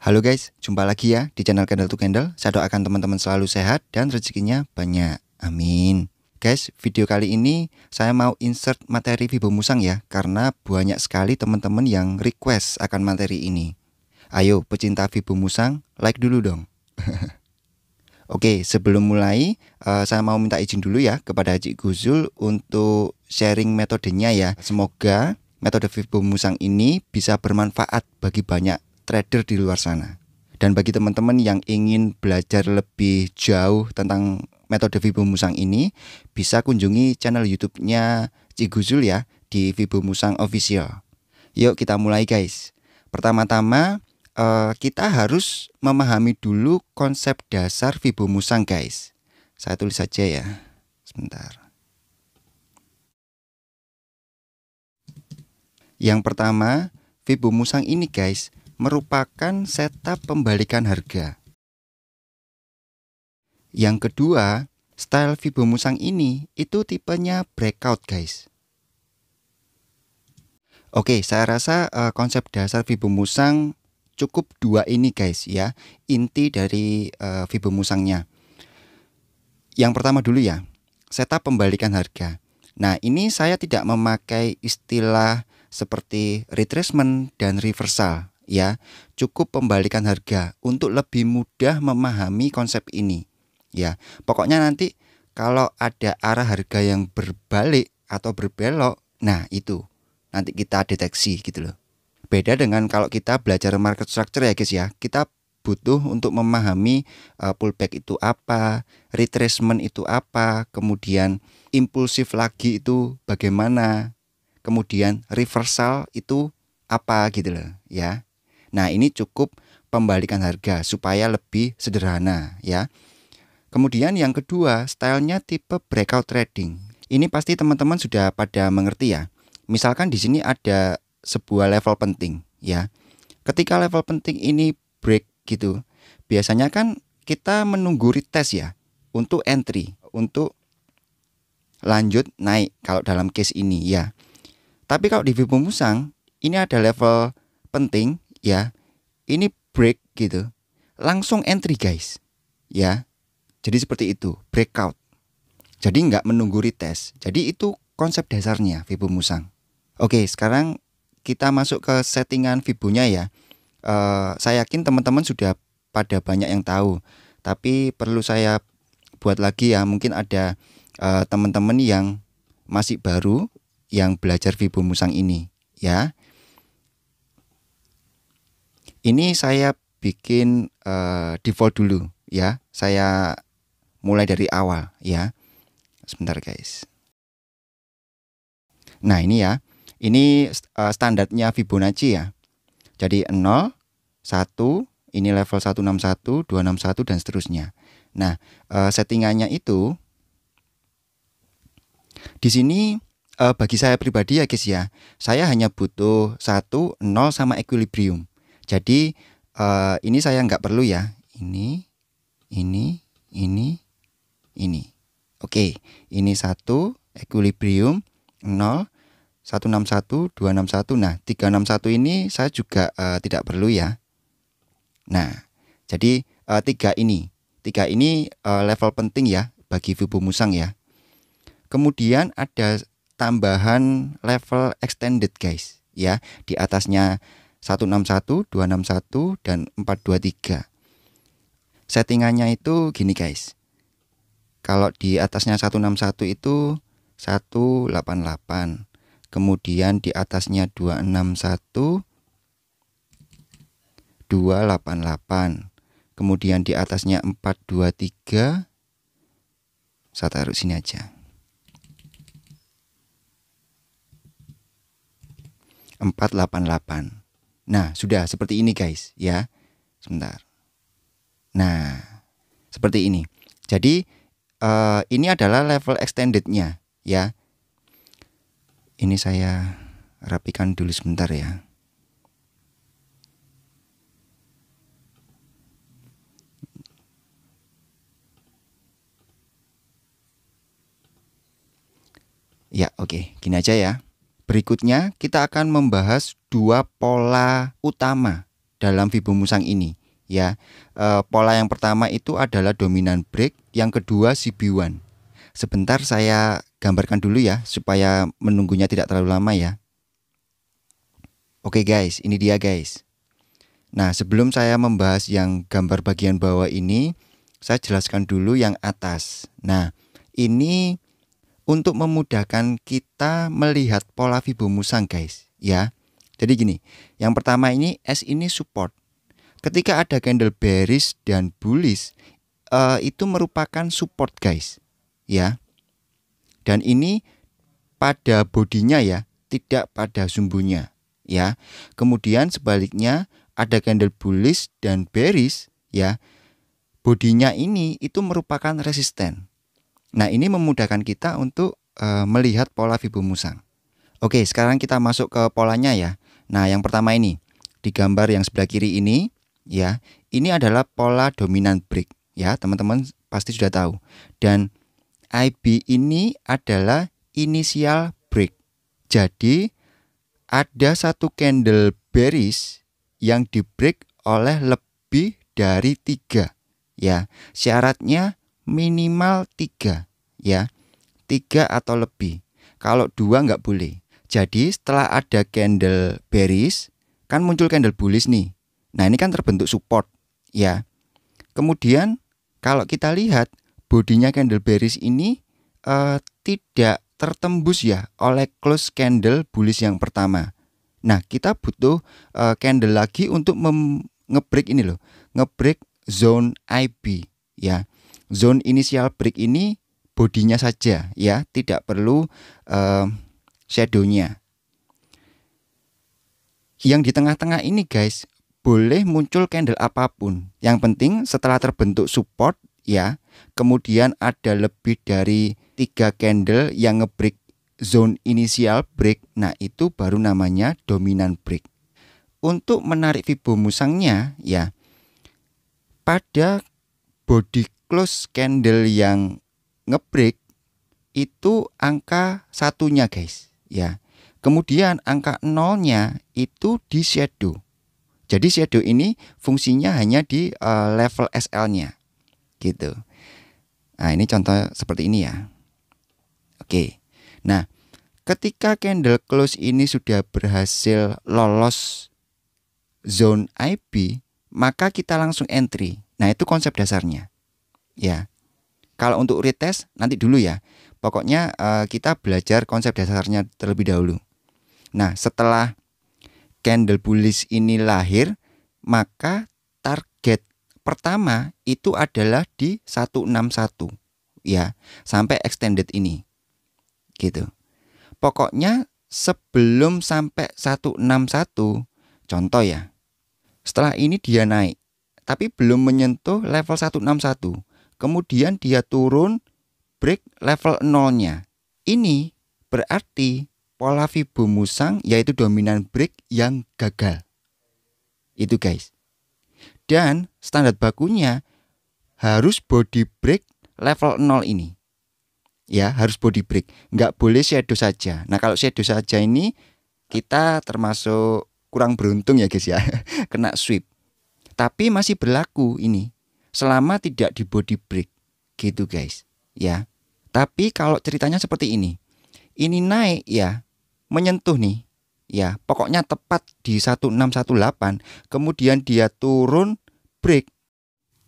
Halo guys, jumpa lagi ya di channel Candle to Candle. Saya doakan teman-teman selalu sehat dan rezekinya banyak. Amin. Guys, video kali ini saya mau insert materi Fibo Musang ya, karena banyak sekali teman-teman yang request akan materi ini. Ayo pecinta Fibo Musang, like dulu dong. Oke, sebelum mulai saya mau minta izin dulu ya kepada Cik Guzul untuk sharing metodenya ya. Semoga metode Fibo Musang ini bisa bermanfaat bagi banyak trader di luar sana. Dan bagi teman-teman yang ingin belajar lebih jauh tentang metode Fibo Musang ini, bisa kunjungi channel YouTube-nya Cik Guzul ya, di Fibo Musang Official. Yuk kita mulai guys. Pertama-tama kita harus memahami dulu konsep dasar Fibo Musang guys. Saya tulis saja ya, sebentar. Yang pertama, Fibo Musang ini guys merupakan setup pembalikan harga. Yang kedua, style Fibo Musang ini itu tipenya breakout guys. Oke, saya rasa konsep dasar Fibo Musang cukup dua ini guys ya, inti dari Fibo Musangnya. Yang pertama dulu ya, setup pembalikan harga. Nah, ini saya tidak memakai istilah seperti retracement dan reversal ya, cukup pembalikan harga untuk lebih mudah memahami konsep ini ya. Pokoknya nanti kalau ada arah harga yang berbalik atau berbelok, nah itu nanti kita deteksi gitu loh. Beda dengan kalau kita belajar market structure ya guys ya, kita butuh untuk memahami pullback itu apa, retracement itu apa, kemudian impulsif lagi itu bagaimana, kemudian reversal itu apa gitu loh ya. Nah, ini cukup pembalikan harga supaya lebih sederhana ya. Kemudian yang kedua, stylenya tipe breakout trading. Ini pasti teman-teman sudah pada mengerti ya. Misalkan di sini ada sebuah level penting ya. Ketika level penting ini break gitu, biasanya kan kita menunggu retest ya untuk entry, untuk lanjut naik kalau dalam case ini ya. Tapi kalau di Fibo Musang ini ada level penting ya, ini break gitu, langsung entry guys ya. Jadi seperti itu, breakout. Jadi nggak menunggu retest. Jadi itu konsep dasarnya Fibo Musang. Oke, sekarang kita masuk ke settingan Fibonya ya. Saya yakin teman-teman sudah pada banyak yang tahu, tapi perlu saya buat lagi ya. Mungkin ada teman-teman yang masih baru yang belajar Fibo Musang ini ya. Ini saya bikin default dulu ya. Saya mulai dari awal ya. Sebentar guys. Nah ini ya. Ini standarnya Fibonacci ya. Jadi 0, 1, ini level 161, 261 dan seterusnya. Nah, settingannya itu di sini bagi saya pribadi ya guys ya. Saya hanya butuh 1, 0 sama equilibrium. Jadi ini saya nggak perlu ya. Ini. Oke, ini 1 equilibrium 0, 161, 261. Nah, 361 ini saya juga tidak perlu ya. Nah, jadi 3 ini level penting ya bagi Fibo Musang ya. Kemudian ada tambahan level extended guys ya, di atasnya 161, 261 dan 423. Settingannya itu gini guys. Kalau di atasnya 161 itu 188. Kemudian di atasnya 261, 288. Kemudian di atasnya 423. Saya taruh sini aja. 488. Nah, sudah seperti ini guys ya. Sebentar. Nah, seperti ini. Jadi ini adalah level extendednya ya. Ini saya rapikan dulu sebentar ya. Ya, oke. Gini aja ya. Berikutnya kita akan membahas dua pola utama dalam Fibo Musang ini, ya. Pola yang pertama itu adalah dominant break, yang kedua CB1. Sebentar saya gambarkan dulu ya supaya menunggunya tidak terlalu lama ya. Oke guys, ini dia guys. Nah, sebelum saya membahas yang gambar bagian bawah ini, saya jelaskan dulu yang atas. Nah, ini untuk memudahkan kita melihat pola Fibonacci guys, ya. Jadi gini, yang pertama ini S ini support. Ketika ada candle bearish dan bullish, itu merupakan support guys, ya. Dan ini pada bodinya ya, tidak pada sumbunya, ya. Kemudian sebaliknya ada candle bullish dan bearish, ya. Bodinya ini itu merupakan resisten. Nah, ini memudahkan kita untuk melihat pola Fibonacci. Oke, sekarang kita masuk ke polanya ya. Nah, yang pertama ini di gambar yang sebelah kiri ini ya, ini adalah pola dominant break ya, teman-teman pasti sudah tahu. Dan IB ini adalah initial break. Jadi ada satu candle bearish yang di break oleh lebih dari 3 ya. Syaratnya minimal 3 ya, 3 atau lebih. Kalau 2 nggak boleh. Jadi setelah ada candle bearish kan muncul candle bullish nih. Nah, ini kan terbentuk support ya. Kemudian kalau kita lihat bodinya candle bearish ini tidak tertembus ya oleh close candle bullish yang pertama. Nah, kita butuh candle lagi untuk ngebreak ini loh, ngebreak zone IB ya. Zone initial break ini bodinya saja ya, tidak perlu shadownya. Yang di tengah-tengah ini guys, boleh muncul candle apapun. Yang penting setelah terbentuk support ya, kemudian ada lebih dari 3 candle yang ngebreak zone initial break, nah itu baru namanya dominant break. Untuk menarik Fibonacci-nya ya, pada body close candle yang ngebreak itu angka satunya guys ya. Kemudian angka 0-nya itu di shadow. Jadi shadow ini fungsinya hanya di level SL-nya gitu. Nah, ini contoh seperti ini ya. Oke. Nah, ketika candle close ini sudah berhasil lolos zone IB, maka kita langsung entry. Nah, itu konsep dasarnya ya. Kalau untuk retest nanti dulu ya. Pokoknya kita belajar konsep dasarnya terlebih dahulu. Nah, setelah candle bullish ini lahir, maka target pertama itu adalah di 161 ya, sampai extended ini gitu. Pokoknya sebelum sampai 161, contoh ya, setelah ini dia naik tapi belum menyentuh level 161, kemudian dia turun break level 0-nya. Ini berarti pola Fibonacci yaitu dominant break yang gagal. Itu guys. Dan standar bakunya harus body break level 0 ini. Ya, harus body break. Nggak boleh shadow saja. Nah, kalau shadow saja ini kita termasuk kurang beruntung ya guys ya. Kena sweep. Tapi masih berlaku ini selama tidak di body break. Gitu guys. Ya. Tapi kalau ceritanya seperti ini. Ini naik ya, menyentuh nih. Ya, pokoknya tepat di 1618, kemudian dia turun break.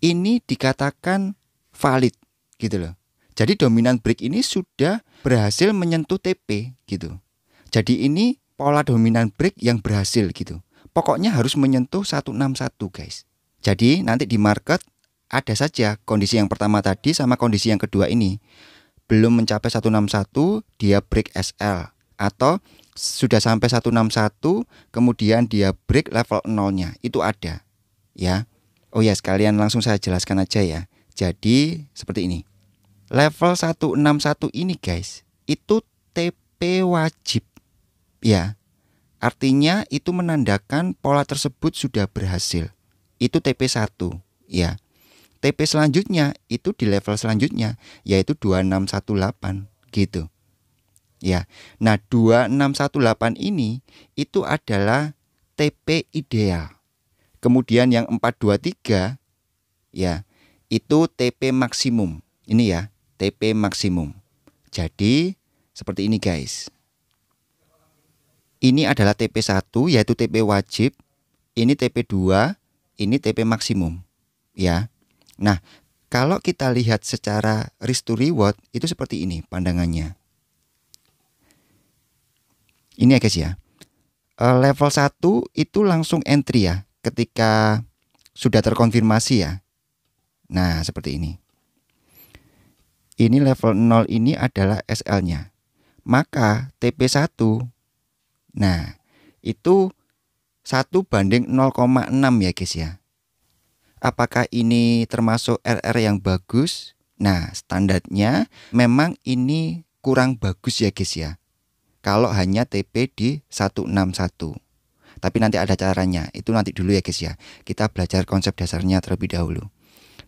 Ini dikatakan valid gitu loh. Jadi dominant break ini sudah berhasil menyentuh TP gitu. Jadi ini pola dominant break yang berhasil gitu. Pokoknya harus menyentuh 161 guys. Jadi nanti di market ada saja kondisi yang pertama tadi sama kondisi yang kedua ini. Belum mencapai 161 dia break SL. Atau sudah sampai 161 kemudian dia break level 0-nya. Itu ada ya. Oh ya, sekalian langsung saya jelaskan aja ya. Jadi seperti ini. Level 161 ini guys, itu TP wajib ya. Artinya itu menandakan pola tersebut sudah berhasil. Itu TP1 ya. TP selanjutnya itu di level selanjutnya yaitu 2618 gitu. Ya. Nah, 2618 ini itu adalah TP ideal. Kemudian yang 423 ya, itu TP maksimum. Ini ya, TP maksimum. Jadi seperti ini guys. Ini adalah TP1 yaitu TP wajib, ini TP2, ini TP maksimum ya. Nah, kalau kita lihat secara risk to reward itu seperti ini pandangannya. Ini ya guys ya. Level 1 itu langsung entry ya ketika sudah terkonfirmasi ya. Nah, seperti ini. Ini level 0 ini adalah SL-nya. Maka TP1, nah itu 1/0,6 ya guys ya. Apakah ini termasuk RR yang bagus? Nah, standarnya memang ini kurang bagus ya guys ya. Kalau hanya TP di 161. Tapi nanti ada caranya. Itu nanti dulu ya guys ya. Kita belajar konsep dasarnya terlebih dahulu.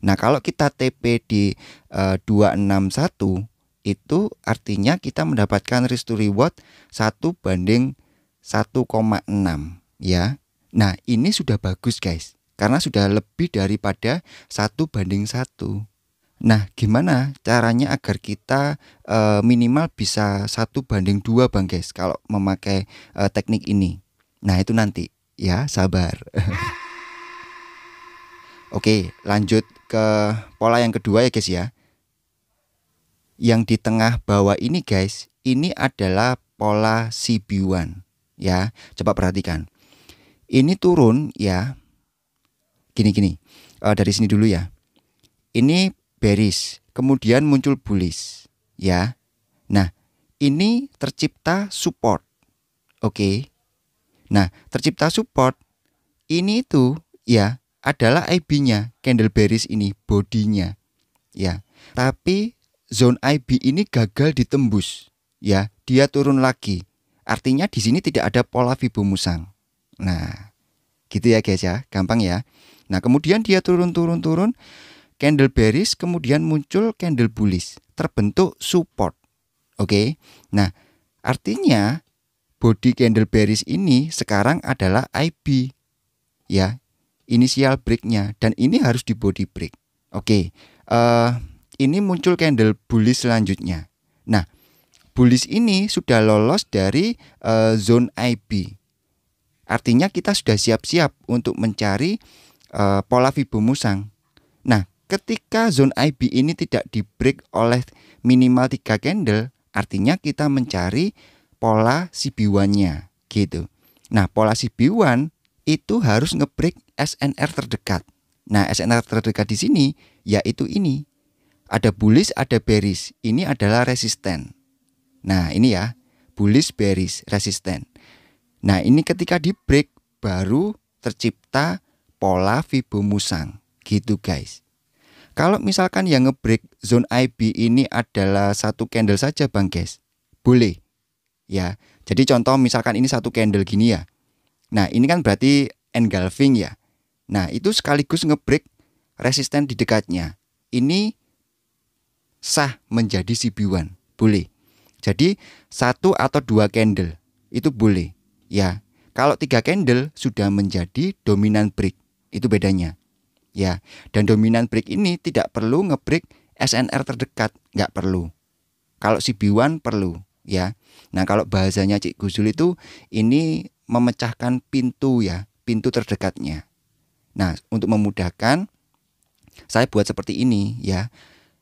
Nah, kalau kita TP di 261 itu artinya kita mendapatkan risk to reward 1/1,6 ya. Nah, ini sudah bagus guys. Karena sudah lebih daripada 1/1. Nah, gimana caranya agar kita minimal bisa 1/2 Bang guys kalau memakai teknik ini? Nah, itu nanti ya, sabar. Oke, lanjut ke pola yang kedua ya guys ya. Yang di tengah bawah ini guys, ini adalah pola CB1 ya. Coba perhatikan. Ini turun ya. Gini. Dari sini dulu ya. Ini bearish, kemudian muncul bullish ya. Nah, ini tercipta support. Oke. Nah, tercipta support ini tuh ya adalah IB-nya, candle bearish ini, bodinya ya. Tapi zone IB ini gagal ditembus ya. Dia turun lagi. Artinya di sini tidak ada pola Fibonacci. Nah, gitu ya guys ya, gampang ya. Nah, kemudian dia turun, candle bearish, kemudian muncul candle bullish, terbentuk support. Oke. Nah, artinya body candle bearish ini sekarang adalah IB ya, initial break-nya, dan ini harus di body break. Oke. Ini muncul candle bullish selanjutnya. Nah, bullish ini sudah lolos dari zone IB. Artinya kita sudah siap-siap untuk mencari pola Fibonacci. Nah, ketika zone IB ini tidak di break oleh minimal 3 candle, artinya kita mencari pola CB1-nya gitu. Nah, pola CB1 itu harus ngebreak SNR terdekat. Nah, SNR terdekat di sini yaitu ini. Ada bullish, ada bearish. Ini adalah resisten. Nah, ini ya, bullish, bearish, resisten. Nah, ini ketika di break baru tercipta pola Fibonacci gitu guys. Kalau misalkan yang ngebreak zone IB ini adalah satu candle saja Bang guys, boleh ya. Jadi contoh misalkan ini satu candle gini ya. Nah, ini kan berarti engulfing ya. Nah, itu sekaligus ngebreak resisten di dekatnya. Ini sah menjadi CB1, boleh. Jadi 1 atau 2 candle itu boleh ya. Kalau 3 candle sudah menjadi dominan break. Itu bedanya ya. Dan dominan break ini tidak perlu ngebreak SNR terdekat, nggak perlu. Kalau CB1 perlu ya. Nah, kalau bahasanya Cik Guzul itu ini memecahkan pintu ya, pintu terdekatnya. Nah, untuk memudahkan saya buat seperti ini ya.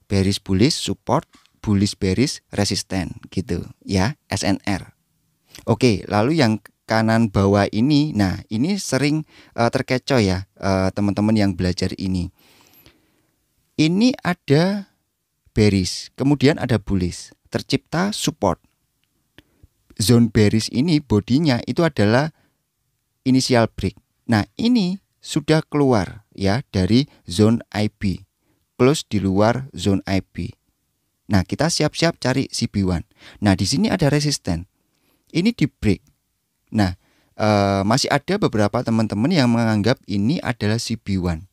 Bearish bullish support, bullish bearish resisten gitu ya, SNR. Oke, lalu yang kanan bawah ini, nah ini sering terkecoh ya teman-teman yang belajar ini. Ini ada bearish, kemudian ada bullish, tercipta support. Zone bearish ini bodinya itu adalah initial break. Nah, ini sudah keluar ya dari zone IB, close di luar zone IB. Nah, kita siap-siap cari CB1. Nah, di sini ada resisten. Ini di break. Nah, masih ada beberapa teman-teman yang menganggap ini adalah CB1.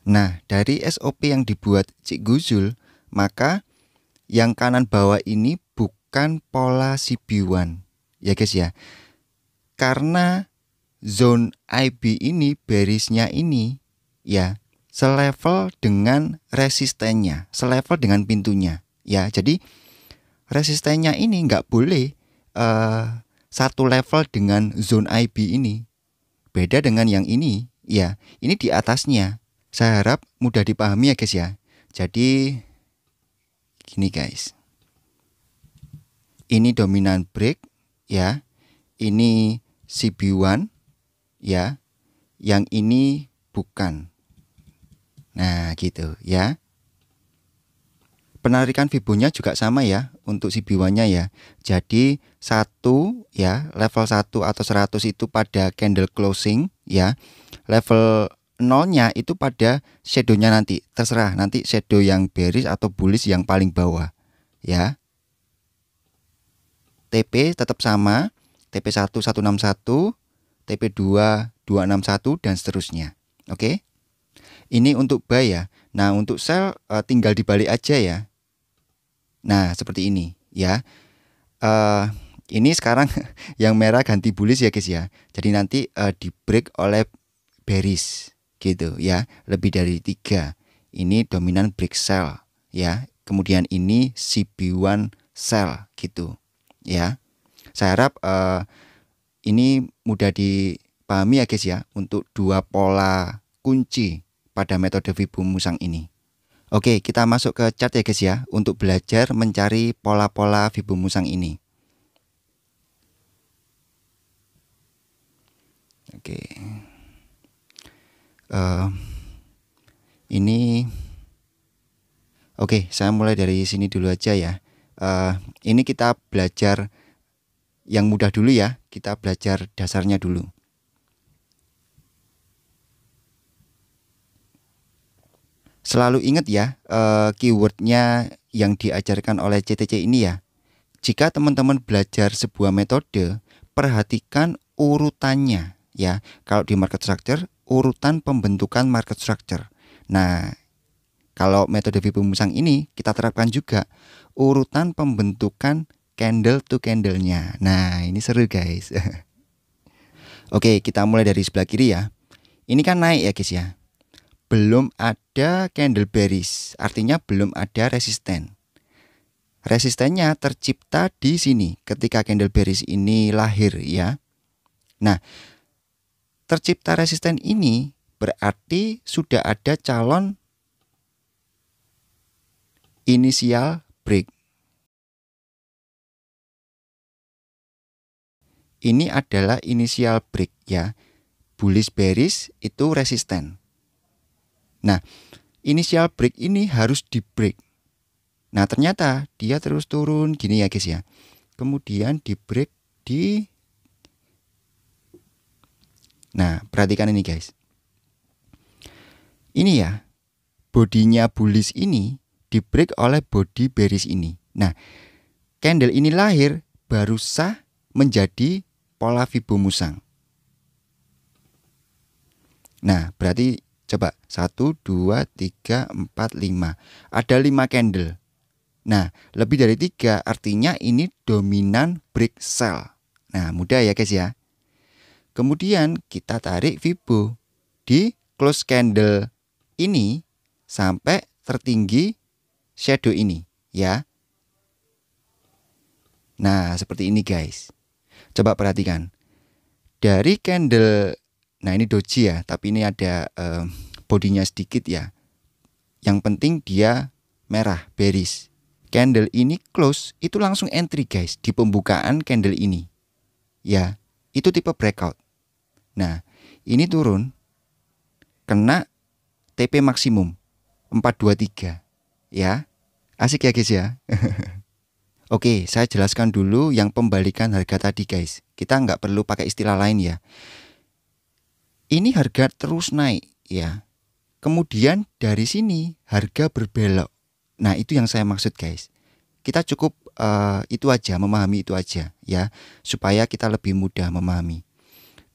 Nah, dari SOP yang dibuat Cik Guzul, maka yang kanan bawah ini bukan pola CB1. Ya guys ya. Karena zone IB ini, bearisnya ini ya selevel dengan resistennya, selevel dengan pintunya ya. Jadi resistennya ini nggak boleh satu level dengan zone IB ini. Beda dengan yang ini ya, ini di atasnya. Saya harap mudah dipahami ya guys ya. Jadi gini guys, ini dominant break ya, ini CB1 ya, yang ini bukan. Nah gitu ya. Penarikan Fibonya juga sama ya untuk CB1-nya ya. Jadi 1 ya, level 1 atau 100 itu pada candle closing ya. Level 0-nya itu pada shadow-nya nanti. Terserah nanti shadow yang bearish atau bullish yang paling bawah ya. TP tetap sama, TP1 161, TP2 261 dan seterusnya. Oke. Ini untuk buy ya. Nah, untuk sell tinggal dibalik aja ya. Nah, seperti ini ya. Ini sekarang yang merah ganti bullish ya guys ya. Jadi nanti di break oleh bearish gitu ya. Lebih dari 3. Ini dominan break sell ya. Kemudian ini CB1 sell gitu ya. Saya harap ini mudah dipahami ya guys ya. Untuk dua pola kunci pada metode Fibomusang ini. Oke, kita masuk ke chart ya guys ya, untuk belajar mencari pola-pola Fibomusang ini. Oke, ini oke, saya mulai dari sini dulu aja ya. Ini kita belajar yang mudah dulu ya, kita belajar dasarnya dulu. Selalu ingat ya keywordnya yang diajarkan oleh CTC ini ya. Jika teman-teman belajar sebuah metode, perhatikan urutannya ya. Kalau di market structure, urutan pembentukan market structure. Nah, kalau metode Fibomusang ini kita terapkan juga urutan pembentukan candle to candle-nya. Nah, ini seru guys. Oke, kita mulai dari sebelah kiri ya. Ini kan naik ya guys ya. Belum ada candle bearish, artinya belum ada resisten. Resistennya tercipta di sini ketika candle bearish ini lahir ya. Nah, tercipta resisten ini berarti sudah ada calon inisial break. Ini adalah inisial break ya. Bullish bearish itu resisten. Nah, inisial break ini harus di break. Nah, ternyata dia terus turun gini ya guys ya. Kemudian di break di. Nah, perhatikan ini guys. Ini ya, bodinya bullish ini di break oleh body bearish ini. Nah, candle ini lahir baru sah menjadi pola Fibomusang. Nah, berarti coba 1, 2, 3, 4, 5. Ada 5 candle. Nah, lebih dari 3 artinya ini dominan break sell. Nah, mudah ya guys ya. Kemudian kita tarik Fibo di close candle ini sampai tertinggi shadow ini ya. Nah, seperti ini guys. Coba perhatikan. Dari candle, nah ini doji ya, tapi ini ada bodinya sedikit ya. Yang penting dia merah, bearish. Candle ini close, itu langsung entry guys di pembukaan candle ini. Ya, itu tipe breakout. Nah, ini turun kena TP maksimum 423 ya. Asik ya guys ya. Oke, saya jelaskan dulu yang pembalikan harga tadi guys. Kita nggak perlu pakai istilah lain ya. Ini harga terus naik ya. Kemudian dari sini harga berbelok. Nah, itu yang saya maksud guys. Kita cukup itu aja, memahami itu aja ya, supaya kita lebih mudah memahami.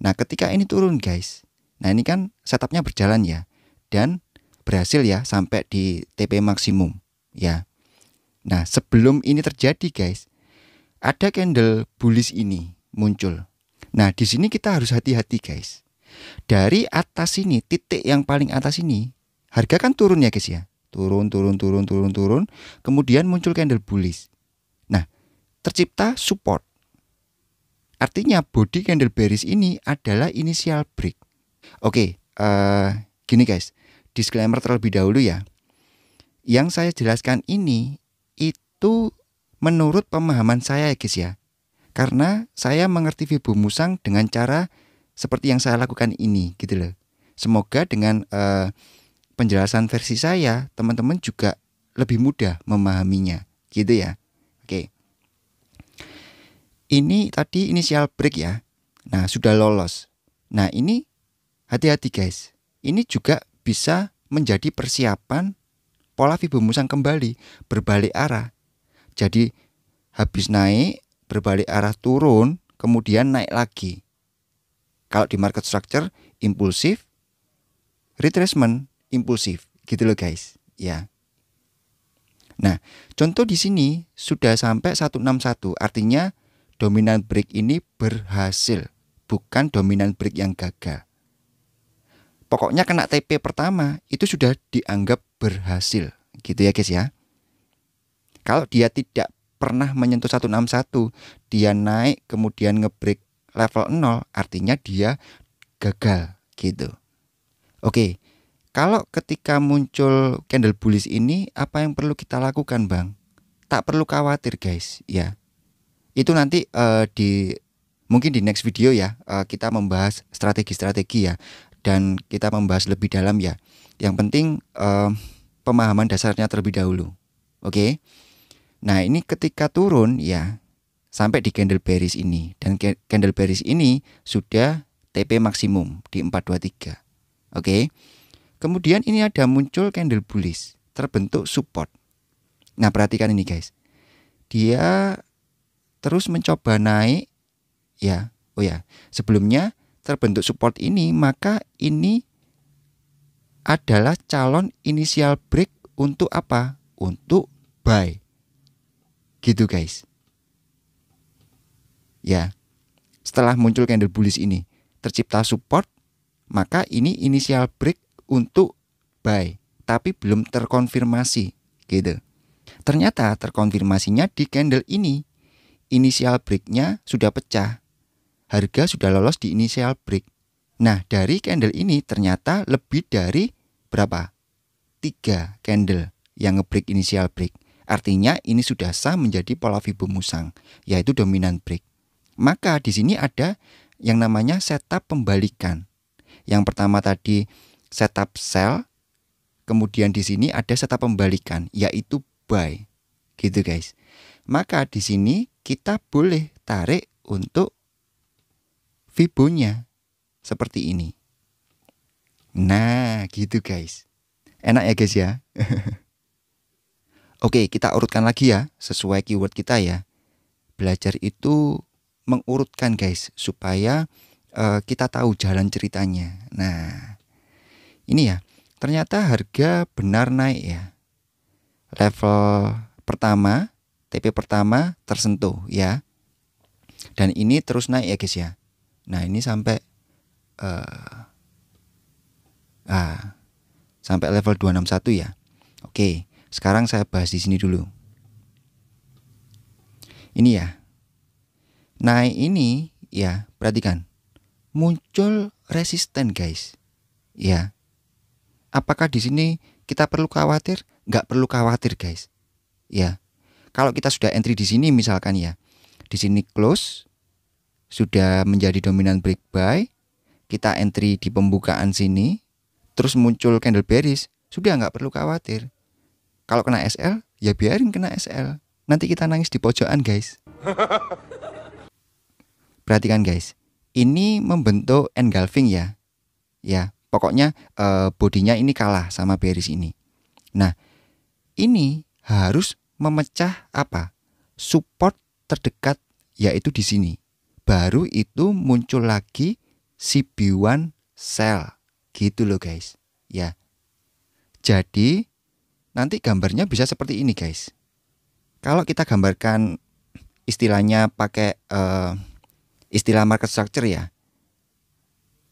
Nah, ketika ini turun guys. Nah, ini kan setupnya berjalan ya. Dan berhasil ya sampai di TP maksimum ya. Nah, sebelum ini terjadi guys, ada candle bullish ini muncul. Nah, di sini kita harus hati-hati guys. Dari atas ini, titik yang paling atas ini, harga kan turun ya guys ya. Turun. Kemudian muncul candle bullish. Nah, tercipta support. Artinya body candle bearish ini adalah initial break. Oke, gini guys. Disclaimer terlebih dahulu ya. Yang saya jelaskan ini itu menurut pemahaman saya ya guys ya. Karena saya mengerti Fibonacci dengan cara seperti yang saya lakukan ini gitu loh. Semoga dengan penjelasan versi saya, teman-teman juga lebih mudah memahaminya gitu ya. Oke. Ini tadi initial break ya. Nah, sudah lolos. Nah, ini hati-hati guys. Ini juga bisa menjadi persiapan pola Fibonacci kembali berbalik arah. Jadi habis naik berbalik arah turun, kemudian naik lagi. Kalau di market structure impulsif, retracement impulsif, gitu loh guys. Ya. Nah, contoh di sini sudah sampai 161, artinya dominant break ini berhasil, bukan dominant break yang gagal. Pokoknya kena TP pertama itu sudah dianggap berhasil, gitu ya guys ya. Kalau dia tidak pernah menyentuh 161, dia naik kemudian ngebreak level 0, artinya dia gagal gitu. Oke, kalau ketika muncul candle bullish ini, apa yang perlu kita lakukan bang? Tak perlu khawatir guys ya. Itu nanti mungkin di next video ya, kita membahas strategi-strategi ya, dan kita membahas lebih dalam ya. Yang penting pemahaman dasarnya terlebih dahulu. Oke. Nah, ini ketika turun ya sampai di candle bearish ini, dan candle bearish ini sudah TP maksimum di 423. Oke. Kemudian ini ada muncul candle bullish, terbentuk support. Nah, perhatikan ini guys. Dia terus mencoba naik ya. Oh ya, sebelumnya terbentuk support ini, maka ini adalah calon initial break untuk apa? Untuk buy. Gitu guys. Ya. Setelah muncul candle bullish ini, tercipta support, maka ini initial break untuk buy, tapi belum terkonfirmasi gitu. Ternyata terkonfirmasinya di candle ini. Initial break-nya sudah pecah. Harga sudah lolos di initial break. Nah, dari candle ini ternyata lebih dari berapa? 3 candle yang ngebreak initial break. Artinya ini sudah sah menjadi pola Fibonacci, yaitu dominant break. Maka di sini ada yang namanya setup pembalikan. Yang pertama tadi setup sell, kemudian di sini ada setup pembalikan, yaitu buy. Gitu guys. Maka di sini kita boleh tarik untuk Fibonya seperti ini. Nah, gitu guys. Enak ya guys ya. Oke, kita urutkan lagi ya sesuai keyword kita ya. Belajar itu mengurutkan guys, supaya kita tahu jalan ceritanya. Nah, ini ya. Ternyata harga benar naik ya. Level pertama, TP pertama tersentuh ya. Dan ini terus naik ya guys ya. Nah, ini sampai sampai level 261 ya. Oke, sekarang saya bahas di sini dulu. Ini ya. Naik ini ya, perhatikan. Muncul resisten guys. Ya. Apakah di sini kita perlu khawatir? Nggak perlu khawatir guys. Ya. Kalau kita sudah entry di sini misalkan ya, di sini close, sudah menjadi dominant break buy, kita entry di pembukaan sini, terus muncul candle bearish, sudah nggak perlu khawatir. Kalau kena SL, ya biarin kena SL. Nanti kita nangis di pojokan guys. Perhatikan guys, ini membentuk engulfing ya. Ya, pokoknya bodinya ini kalah sama bearish ini. Nah, ini harus memecah apa? Support terdekat, yaitu di sini. Baru itu muncul lagi CB1 sell. Gitu loh guys. Ya. Jadi nanti gambarnya bisa seperti ini guys. Kalau kita gambarkan istilahnya pakai istilah market structure ya.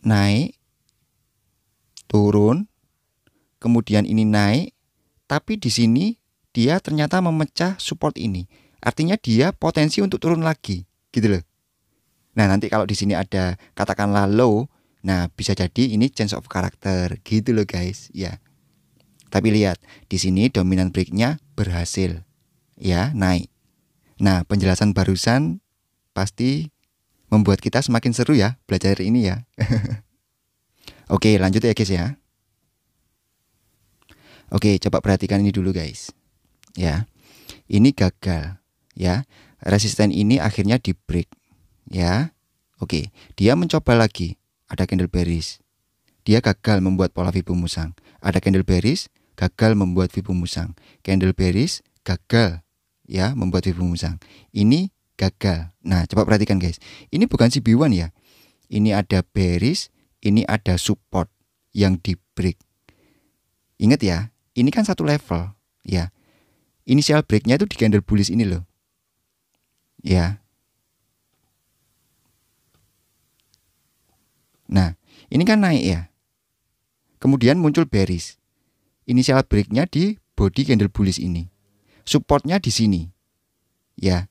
Naik, turun, kemudian ini naik, tapi di sini dia ternyata memecah support ini. Artinya dia potensi untuk turun lagi, gitu loh. Nah, nanti kalau di sini ada katakanlah low, nah bisa jadi ini change of character, gitu loh guys, ya. Tapi lihat, di sini dominant break-nya berhasil, ya, naik. Nah, penjelasan barusan pasti membuat kita semakin seru ya belajar ini ya. Oke, lanjut ya guys ya. Oke, coba perhatikan ini dulu guys. Ya. Ini gagal, ya. Resisten ini akhirnya di break, ya. Oke, dia mencoba lagi. Ada candle bearish. Dia gagal membuat pola Fibo musang. Ada candle bearish, gagal membuat Fibo musang. Candle bearish, gagal ya membuat Fibo musang. Ini gagal. Nah, coba perhatikan guys. Ini bukan CB1 ya. Ini ada bearish, ini ada support yang di break. Ingat ya, ini kan satu level ya. Initial breaknya itu di candle bullish ini loh. Ya. Nah, ini kan naik ya. Kemudian muncul bearish. Initial breaknya di body candle bullish ini. Supportnya di sini. Ya.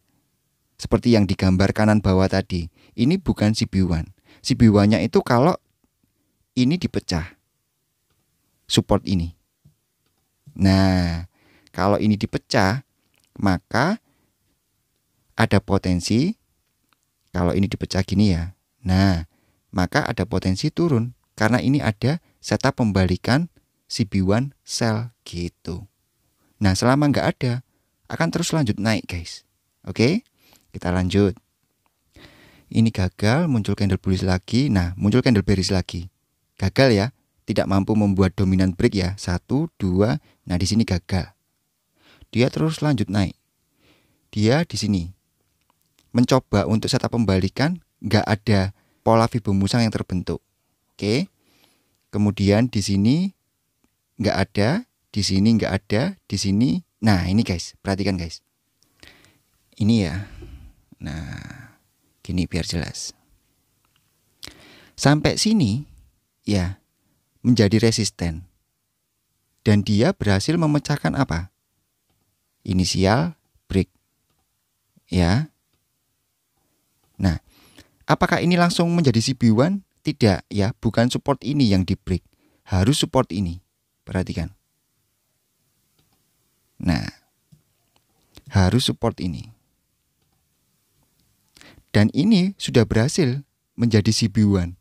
Seperti yang digambar kanan bawah tadi. Ini bukan CB1. CB1-nya itu kalau ini dipecah. Support ini. Nah, kalau ini dipecah, maka ada potensi, kalau ini dipecah gini ya. Nah, maka ada potensi turun. Karena ini ada setup pembalikan CB1 sell gitu. Nah, selama nggak ada, akan terus lanjut naik guys. Oke, kita lanjut. Ini gagal, muncul candle bullish lagi. Nah, muncul candle bearish lagi. Gagal ya, tidak mampu membuat dominant break ya. 1, 2, nah di sini gagal. Dia terus lanjut naik. Dia di sini mencoba untuk setup pembalikan, nggak ada pola Fibo musang yang terbentuk. Oke. Kemudian di sini nggak ada, di sini nggak ada, di sini. Nah, ini guys, perhatikan guys. Ini ya. Nah, gini biar jelas. Sampai sini ya menjadi resisten. Dan dia berhasil memecahkan apa? Inisial break. Ya. Nah, apakah ini langsung menjadi CB1? Tidak ya, bukan support ini yang di break. Harus support ini. Perhatikan. Nah, harus support ini. Dan ini sudah berhasil menjadi CB1.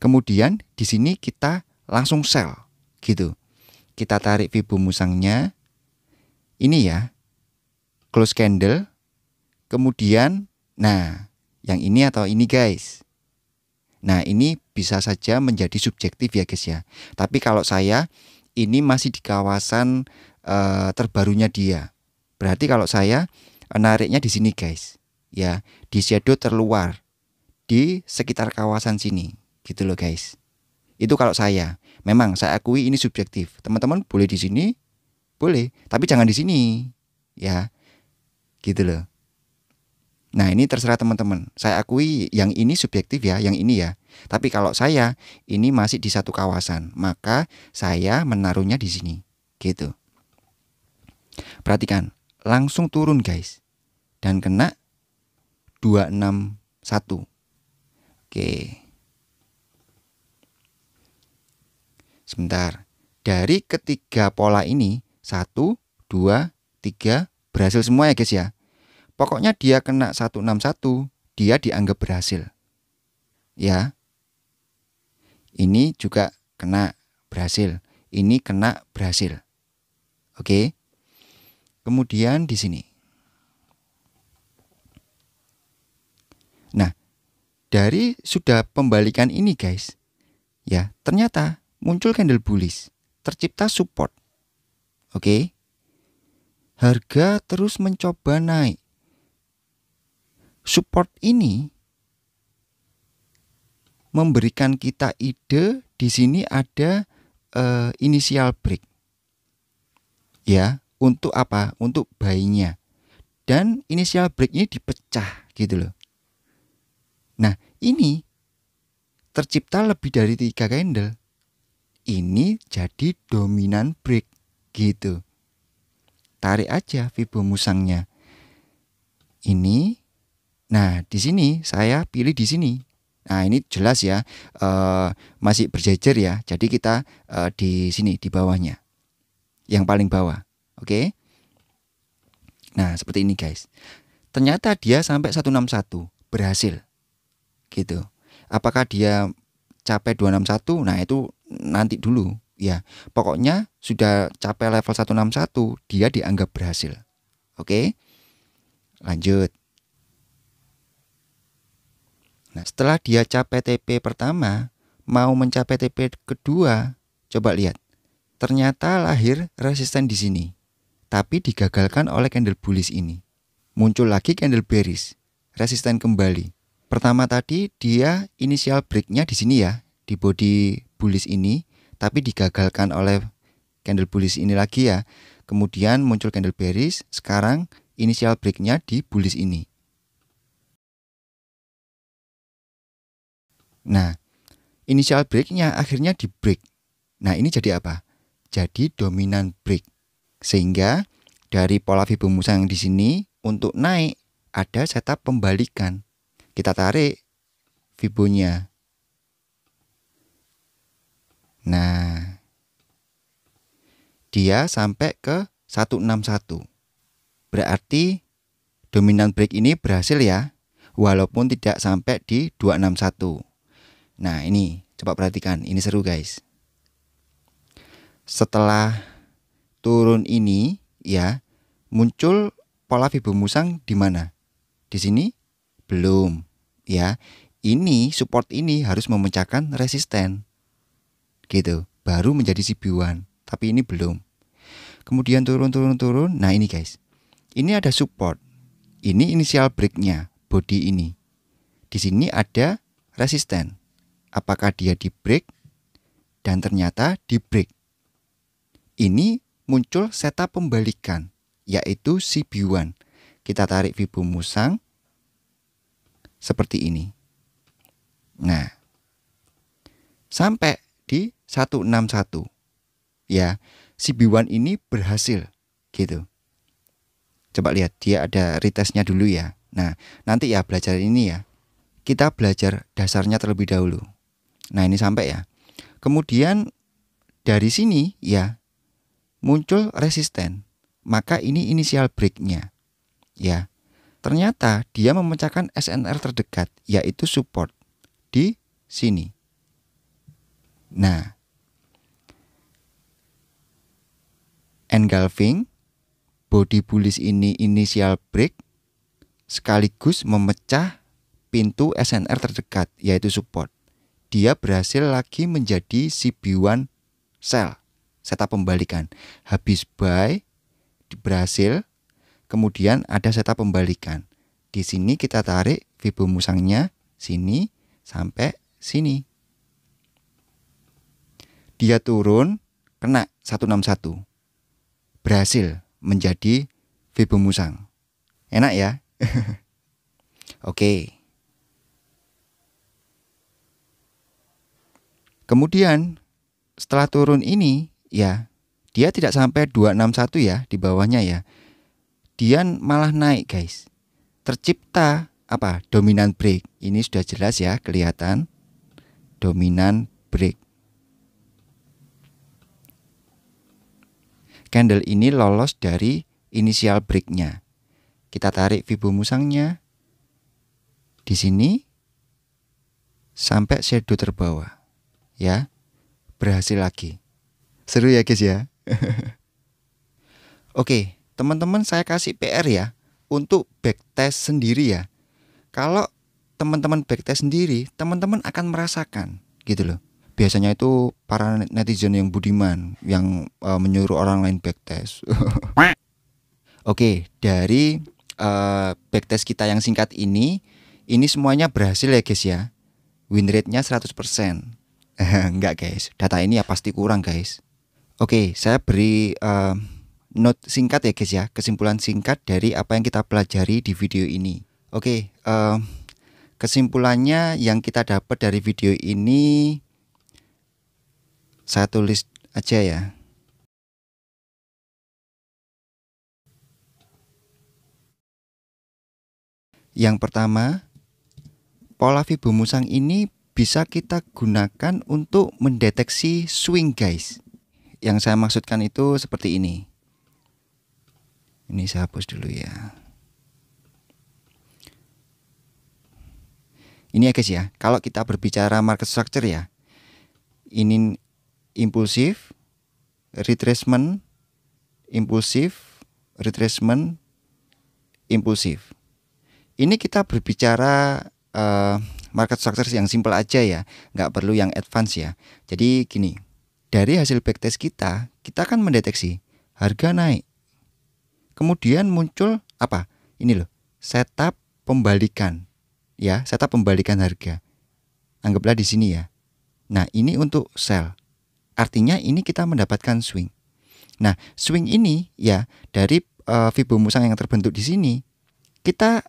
Kemudian di sini kita langsung sell gitu. Kita tarik Fibo musangnya. Ini ya. Close candle. Kemudian nah, yang ini atau ini guys. Nah, ini bisa saja menjadi subjektif ya guys ya. Tapi kalau saya ini masih di kawasan terbarunya dia. Berarti kalau saya nariknya di sini guys. Ya, di shadow terluar di sekitar kawasan sini. Gitu loh guys. Itu kalau saya. Memang saya akui ini subjektif. Teman-teman boleh di sini, boleh, tapi jangan di sini. Ya. Gitu loh. Nah, ini terserah teman-teman. Saya akui yang ini subjektif ya, yang ini ya. Tapi kalau saya ini masih di satu kawasan, maka saya menaruhnya di sini. Gitu. Perhatikan, langsung turun guys. Dan kena 261. Oke. Sebentar. Dari ketiga pola ini 1, 2, 3 berhasil semua ya guys ya. Pokoknya dia kena 161, dia dianggap berhasil. Ya. Ini juga kena berhasil. Ini kena berhasil. Oke. Kemudian di sini. Nah, dari sudah pembalikan ini guys. Ya, ternyata muncul candle bullish. Tercipta support. Oke. Harga terus mencoba naik. Support ini memberikan kita ide di sini ada initial break. Ya, untuk apa? Untuk buy-nya. Dan initial break ini dipecah gitu loh. Nah, ini tercipta lebih dari 3 candle. Ini jadi dominan break gitu. Tarik aja Fibo musangnya. Ini. Nah, di sini saya pilih di sini. Nah, ini jelas ya, masih berjejer ya. Jadi kita di sini di bawahnya. Yang paling bawah. Oke. Nah, seperti ini guys. Ternyata dia sampai 161, berhasil. Gitu. Apakah dia capai 261? Nah, itu nanti dulu ya. Pokoknya sudah capai level 161, dia dianggap berhasil. Oke. Lanjut. Nah, setelah dia capai TP pertama, mau mencapai TP kedua, coba lihat. Ternyata lahir resisten di sini, tapi digagalkan oleh candle bullish ini. Muncul lagi candle bearish, resisten kembali. Pertama tadi dia initial breaknya di sini ya, di body bullish ini, tapi digagalkan oleh candle bullish ini lagi ya. Kemudian muncul candle bearish, sekarang initial breaknya di bullish ini. Nah, initial breaknya akhirnya di break. Nah, ini jadi apa? Jadi dominan break. Sehingga dari pola Fibo musang di sini untuk naik ada setup pembalikan. Kita tarik Fibonya. Nah, dia sampai ke 161. Berarti dominan break ini berhasil ya, walaupun tidak sampai di 261. Nah, ini coba perhatikan, ini seru guys. Setelah turun ini ya, muncul pola Fibo musang di mana? Di sini? Belum ya. Ini support ini harus memecahkan resisten. Gitu, baru menjadi CB1, tapi ini belum. Kemudian turun. Nah, ini guys. Ini ada support. Ini initial breaknya, body ini. Di sini ada resisten. Apakah dia di break? Dan ternyata di break. Ini muncul setup pembalikan, yaitu CB1. Kita tarik Fibo musang seperti ini. Nah, sampai di 161. Ya, CB1 ini berhasil gitu. Coba lihat, dia ada retestnya dulu ya. Nah, nanti ya belajar ini ya. Kita belajar dasarnya terlebih dahulu. Nah, ini sampai ya. Kemudian dari sini ya muncul resisten. Maka ini initial breaknya. Ya. Ternyata dia memecahkan SNR terdekat, yaitu support di sini. Nah, engulfing body bullish ini initial break sekaligus memecah pintu SNR terdekat, yaitu support. Dia berhasil lagi menjadi CB1 sell, setup pembalikan. Habis buy berhasil, kemudian ada setup pembalikan. Di sini kita tarik Fibo musangnya sini sampai sini. Dia turun kena 161. Berhasil menjadi Fibo musang. Enak ya? Oke. Kemudian setelah turun ini ya, dia tidak sampai 261 ya di bawahnya ya. Dia malah naik guys. Tercipta apa? Dominan break. Ini sudah jelas ya, kelihatan. Dominan break. Candle ini lolos dari initial breaknya. Kita tarik Fibo musangnya di sini sampai shadow terbawah. Ya, berhasil lagi. Seru ya guys ya. Oke, teman-teman, saya kasih PR ya untuk backtest sendiri ya. Kalau teman-teman backtest sendiri, teman-teman akan merasakan gitu loh. Biasanya itu para netizen yang budiman yang menyuruh orang lain backtest. Oke, dari backtest kita yang singkat ini semuanya berhasil ya guys ya. Win rate-nya 100%. Enggak guys, data ini ya pasti kurang guys. Oke, saya beri note singkat ya guys ya, kesimpulan singkat dari apa yang kita pelajari di video ini. Oke, Kesimpulannya yang kita dapat dari video ini, saya tulis aja ya. Yang pertama, pola Fibonacci ini bisa kita gunakan untuk mendeteksi swing guys. Yang saya maksudkan itu seperti ini. Ini saya hapus dulu ya. Ini ya guys ya, kalau kita berbicara market structure ya, ini impulsif, retracement, impulsif, retracement, impulsif. Ini kita berbicara market structure yang simple aja ya, nggak perlu yang advance ya. Jadi gini, dari hasil backtest kita akan mendeteksi harga naik. Kemudian muncul apa? Ini loh, setup pembalikan. Ya, setup pembalikan harga. Anggaplah di sini ya. Nah, ini untuk sell. Artinya ini kita mendapatkan swing. Nah, swing ini ya dari Fibonacci yang terbentuk di sini. Kita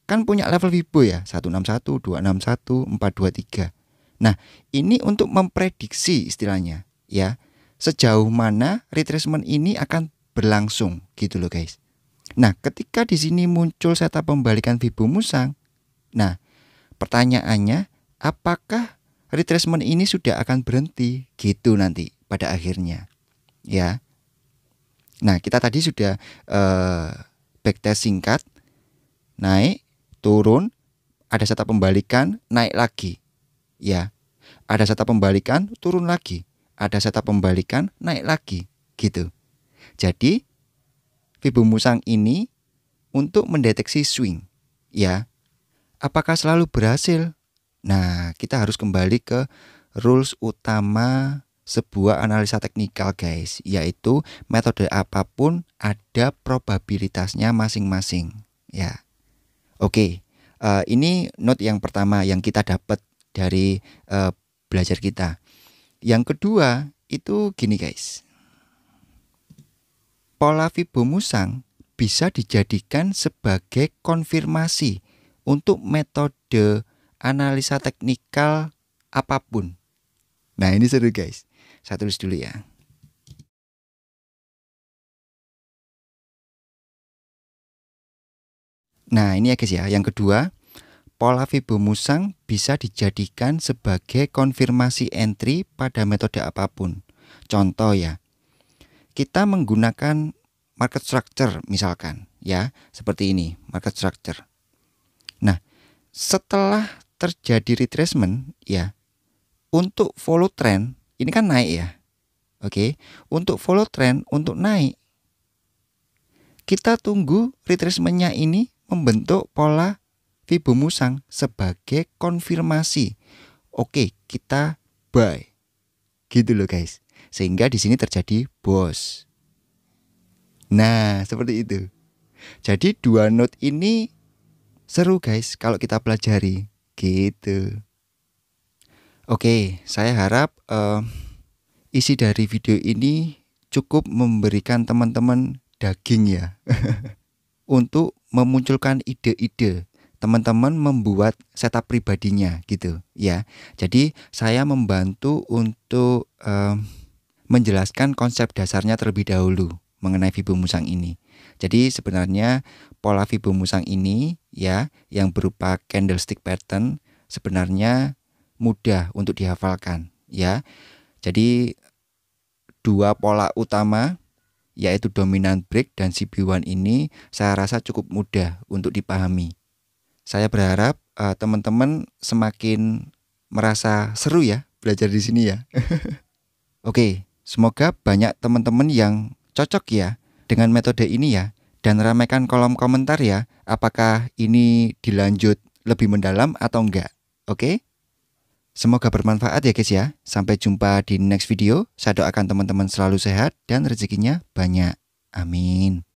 kan punya level Fibo ya, 161, 261, 423. Nah, ini untuk memprediksi istilahnya ya, sejauh mana retracement ini akan berlangsung gitu loh guys. Nah, ketika di sini muncul setup pembalikan Fibonacci, nah, pertanyaannya apakah retracement ini sudah akan berhenti gitu nanti pada akhirnya ya. Nah, kita tadi sudah backtest singkat, naik, turun, ada setup pembalikan, naik lagi ya. Ada setup pembalikan, turun lagi. Ada setup pembalikan, naik lagi gitu. Jadi Fibonacci ini untuk mendeteksi swing ya. Apakah selalu berhasil? Nah, kita harus kembali ke rules utama sebuah analisa teknikal guys, yaitu metode apapun ada probabilitasnya masing-masing ya. Oke, ini note yang pertama yang kita dapat dari belajar kita. Yang kedua itu gini guys, pola Fibonacci bisa dijadikan sebagai konfirmasi untuk metode analisa teknikal apapun. Nah, ini seru guys. Saya tulis dulu ya. Nah, ini ya guys ya. Yang kedua, pola Fibonacci bisa dijadikan sebagai konfirmasi entry pada metode apapun. Contoh ya, kita menggunakan market structure misalkan ya, seperti ini, market structure. Nah, setelah terjadi retracement ya, untuk follow trend ini kan naik ya. Oke, untuk follow trend untuk naik kita tunggu retracement-nya ini membentuk pola Fibonacci sebagai konfirmasi. Oke, kita buy. Gitu loh guys. Sehingga di sini terjadi boss. Nah, seperti itu. Jadi dua note ini seru guys kalau kita pelajari gitu. Oke, saya harap isi dari video ini cukup memberikan teman-teman daging ya. Untuk memunculkan ide-ide teman-teman membuat setup pribadinya gitu ya. Jadi saya membantu untuk menjelaskan konsep dasarnya terlebih dahulu mengenai Fibonacci ini. Jadi sebenarnya pola Fibonacci ini ya yang berupa candlestick pattern sebenarnya mudah untuk dihafalkan ya. Jadi dua pola utama yaitu dominant break dan CB1 ini saya rasa cukup mudah untuk dipahami. Saya berharap teman-teman semakin merasa seru ya belajar di sini ya. Oke, semoga banyak teman-teman yang cocok ya dengan metode ini ya, dan ramaikan kolom komentar ya, apakah ini dilanjut lebih mendalam atau enggak. Oke? Semoga bermanfaat ya guys ya. Sampai jumpa di next video. Saya doakan teman-teman selalu sehat dan rezekinya banyak. Amin.